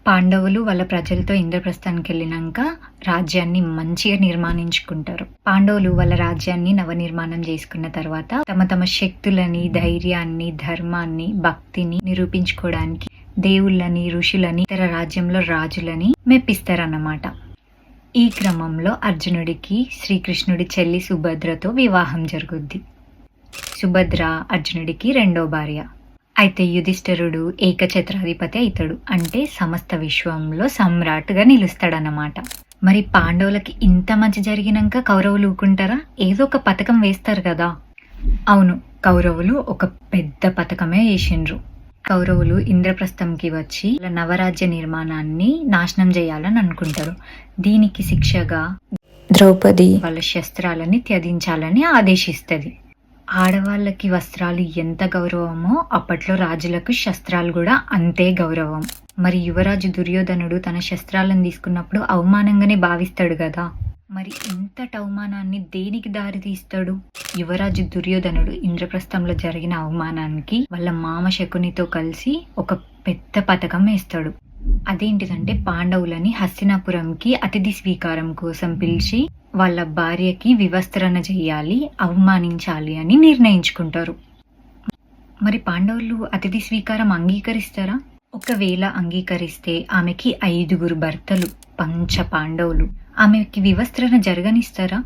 పాండవులు వాళ్ళ ప్రజలతో ఇంద్రప్రస్థానికి వెళ్ళినాక రాజ్యాన్ని మంచిగా నిర్మాణించుకుంటారు. పాండవులు వాళ్ళ రాజ్యాన్ని నవనిర్మాణం చేసుకున్న తర్వాత తమ తమ శక్తులని, ధైర్యాన్ని, ధర్మాన్ని, భక్తిని నిరూపించుకోవడానికి దేవుళ్ళని, ఋషులని, ఇతర రాజ్యంలో రాజులని మెప్పిస్తారన్నమాట. ఈ క్రమంలో అర్జునుడికి శ్రీకృష్ణుడి చెల్లి సుభద్రతో వివాహం జరుగుద్ది. సుభద్ర అర్జునుడికి రెండో భార్య. అయితే యుధిష్ఠిరుడు ఏకఛత్రాధిపతి అవుతాడు, అంటే సమస్త విశ్వంలో సమ్రాట్గా నిలుస్తాడన్నమాట. మరి పాండవులకి ఇంత మంచి జరిగినాక కౌరవులు ఊకుంటారా? ఏదో ఒక పథకం వేస్తారు కదా. అవును, కౌరవులు ఒక పెద్ద పథకమే వేసిండ్రు. కౌరవులు ఇంద్రప్రస్థంకి వచ్చి నవరాజ్య నిర్మాణాన్ని నాశనం చేయాలని అనుకుంటారు. దీనికి శిక్షగా ద్రౌపది వాళ్ళ శస్త్రాలని త్యజించాలని ఆదేశిస్తుంది. ఆడవాళ్ళకి వస్త్రాలు ఎంత గౌరవమో అప్పట్లో రాజులకు శస్త్రాలు కూడా అంతే గౌరవం. మరి యువరాజు దుర్యోధనుడు తన శస్త్రాలను తీసుకున్నప్పుడు అవమానంగానే భావిస్తాడు కదా. మరి ఇంతటి అవమానాన్ని దేనికి దారి తీస్తాడు? యువరాజు దుర్యోధనుడు ఇంద్రప్రస్థంలో జరిగిన అవమానానికి వాళ్ళ మామ శకునితో కలిసి ఒక పెద్ద పథకం వేస్తాడు. అదేంటిదంటే పాండవులని హస్తినాపురంకి అతిథి స్వీకారం కోసం పిలిచి వాళ్ళ భార్యకి వివస్త్రణ చేయాలి, అవమానించాలి అని నిర్ణయించుకుంటారు. మరి పాండవులు అతిథి స్వీకారం అంగీకరిస్తారా? ఒకవేళ అంగీకరిస్తే ఆమెకి 5 భర్తలు, పంచ పాండవులు. ఆమెకి వివస్త్రణ జరగనిస్తారా?